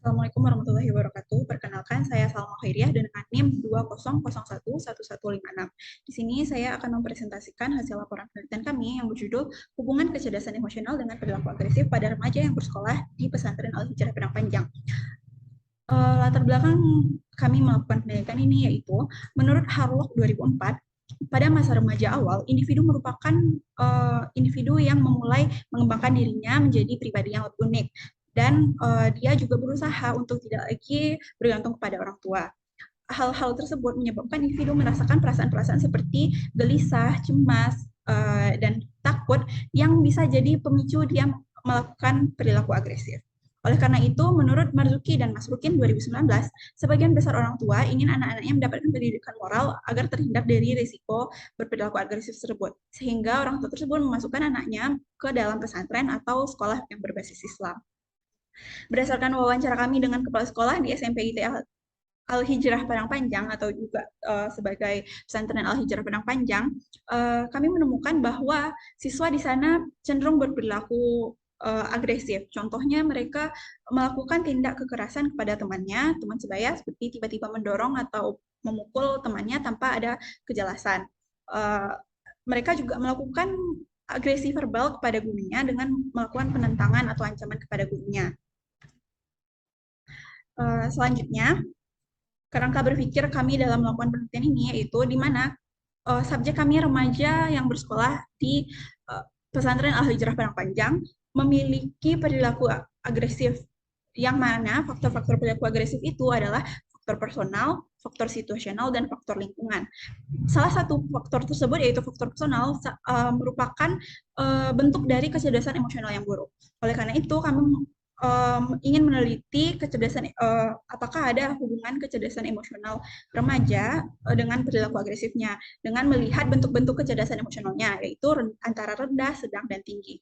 Assalamualaikum warahmatullahi wabarakatuh. Perkenalkan, saya Salma Khairiah dengan NIM 20011156. Di sini saya akan mempresentasikan hasil laporan penelitian kami yang berjudul Hubungan Kecerdasan Emosional dengan Perilaku Agresif pada Remaja yang Bersekolah di Pesantren Al-Hijrah Padang Panjang. Latar belakang kami melakukan penelitian ini yaitu, menurut Harlock 2004, pada masa remaja awal, individu merupakan individu yang memulai mengembangkan dirinya menjadi pribadi yang lebih unik. Dan dia juga berusaha untuk tidak lagi bergantung kepada orang tua. Hal-hal tersebut menyebabkan individu merasakan perasaan-perasaan seperti gelisah, cemas, dan takut yang bisa jadi pemicu dia melakukan perilaku agresif. Oleh karena itu, menurut Marzuki dan Masrukin 2019, sebagian besar orang tua ingin anak-anaknya mendapatkan pendidikan moral agar terhindar dari risiko berperilaku agresif tersebut. Sehingga orang tua tersebut memasukkan anaknya ke dalam pesantren atau sekolah yang berbasis Islam. Berdasarkan wawancara kami dengan kepala sekolah di SMP IT Al-Hijrah Padang Panjang atau juga sebagai pesantren Al-Hijrah Padang Panjang, kami menemukan bahwa siswa di sana cenderung berperilaku agresif. Contohnya mereka melakukan tindak kekerasan kepada temannya, teman sebaya, seperti tiba-tiba mendorong atau memukul temannya tanpa ada kejelasan. Mereka juga melakukan agresi verbal kepada gurunya dengan melakukan penentangan atau ancaman kepada gurunya. Selanjutnya, kerangka berpikir kami dalam melakukan penelitian ini yaitu di mana subjek kami remaja yang bersekolah di pesantren Al-Hijrah Padang Panjang memiliki perilaku agresif, yang mana faktor-faktor perilaku agresif itu adalah faktor personal, faktor situasional, dan faktor lingkungan. Salah satu faktor tersebut yaitu faktor personal merupakan bentuk dari kecerdasan emosional yang buruk. Oleh karena itu kami ingin meneliti kecerdasan apakah ada hubungan kecerdasan emosional remaja dengan perilaku agresifnya dengan melihat bentuk-bentuk kecerdasan emosionalnya yaitu antara rendah, sedang, dan tinggi.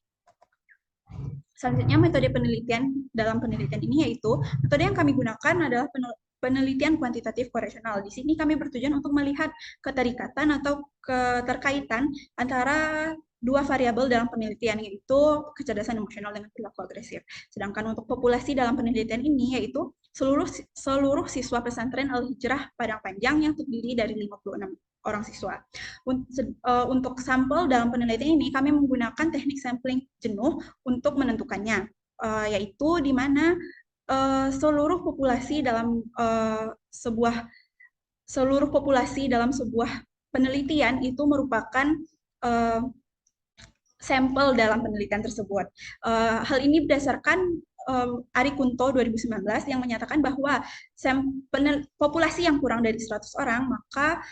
Selanjutnya, metode penelitian dalam penelitian ini yaitu metode yang kami gunakan adalah penelitian kuantitatif koresional. Di sini kami bertujuan untuk melihat keterikatan atau keterkaitan antara dua variabel dalam penelitian, yaitu kecerdasan emosional dengan perilaku agresif. Sedangkan untuk populasi dalam penelitian ini yaitu seluruh siswa pesantren Al-Hijrah Padang Panjang yang terdiri dari 56 orang siswa. Untuk sampel dalam penelitian ini kami menggunakan teknik sampling jenuh untuk menentukannya, yaitu di mana seluruh populasi dalam sebuah penelitian itu merupakan sampel dalam penelitian tersebut. Hal ini berdasarkan Ari Kunto 2019 yang menyatakan bahwa populasi yang kurang dari 100 orang, maka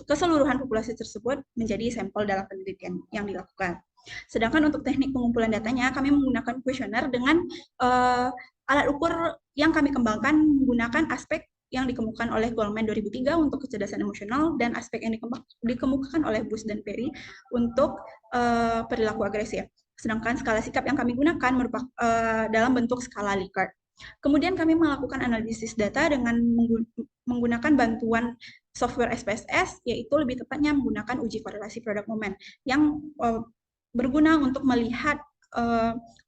keseluruhan populasi tersebut menjadi sampel dalam penelitian yang dilakukan. Sedangkan untuk teknik pengumpulan datanya, kami menggunakan kuesioner dengan alat ukur yang kami kembangkan menggunakan aspek yang dikemukakan oleh Goldman 2003 untuk kecerdasan emosional dan aspek yang dikemukakan oleh Bush dan Perry untuk perilaku agresif. Sedangkan skala sikap yang kami gunakan merupakan dalam bentuk skala Likert. Kemudian kami melakukan analisis data dengan menggunakan bantuan software SPSS, yaitu lebih tepatnya menggunakan uji korelasi produk momen yang berguna untuk melihat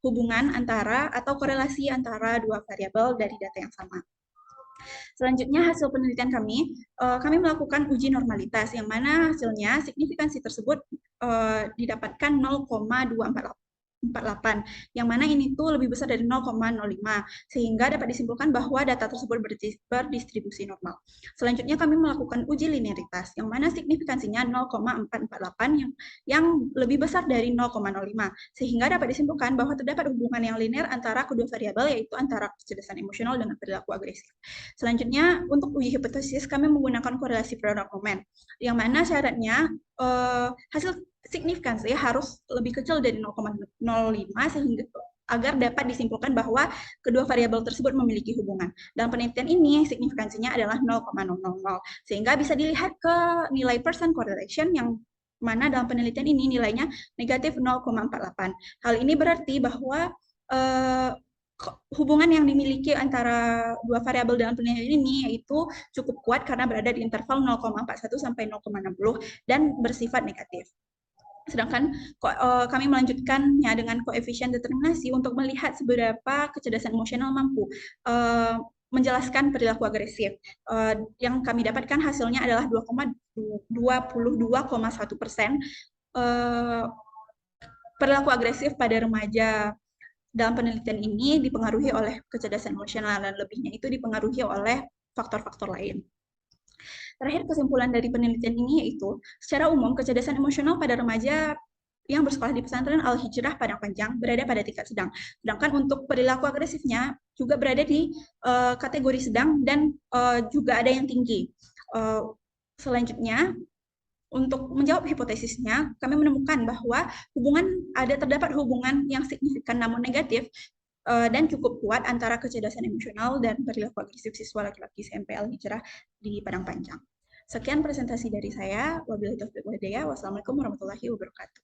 hubungan antara atau korelasi antara dua variabel dari data yang sama. Selanjutnya hasil penelitian kami melakukan uji normalitas yang mana hasilnya signifikansi tersebut didapatkan 0,248, yang mana ini tuh lebih besar dari 0,05, sehingga dapat disimpulkan bahwa data tersebut berdistribusi normal. Selanjutnya kami melakukan uji linearitas, yang mana signifikansinya 0,448 yang lebih besar dari 0,05, sehingga dapat disimpulkan bahwa terdapat hubungan yang linear antara kedua variabel, yaitu antara kecerdasan emosional dengan perilaku agresif. Selanjutnya, untuk uji hipotesis kami menggunakan korelasi produk momen, yang mana syaratnya hasil signifikansi harus lebih kecil dari 0,05 sehingga agar dapat disimpulkan bahwa kedua variabel tersebut memiliki hubungan. Dalam penelitian ini signifikansinya adalah 0,000 sehingga bisa dilihat ke nilai percent correlation yang mana dalam penelitian ini nilainya negatif 0,48. Hal ini berarti bahwa hubungan yang dimiliki antara dua variabel dalam penelitian ini yaitu cukup kuat karena berada di interval 0,41 sampai 0,60 dan bersifat negatif. Sedangkan kami melanjutkannya dengan koefisien determinasi untuk melihat seberapa kecerdasan emosional mampu menjelaskan perilaku agresif. Yang kami dapatkan hasilnya adalah 22,1%. Perilaku agresif pada remaja dalam penelitian ini dipengaruhi oleh kecerdasan emosional dan lebihnya itu dipengaruhi oleh faktor-faktor lain. Terakhir, kesimpulan dari penelitian ini yaitu, secara umum kecerdasan emosional pada remaja yang bersekolah di pesantren Al-Hijrah Padang Panjang berada pada tingkat sedang. Sedangkan untuk perilaku agresifnya juga berada di kategori sedang dan juga ada yang tinggi. Selanjutnya, untuk menjawab hipotesisnya, kami menemukan bahwa terdapat hubungan yang signifikan namun negatif dan cukup kuat antara kecerdasan emosional dan perilaku agresif siswa laki-laki SMP Al-Hijrah di Padang Panjang. Sekian presentasi dari saya. Wabillahi taufiq wal hidayah. Wassalamualaikum warahmatullahi wabarakatuh.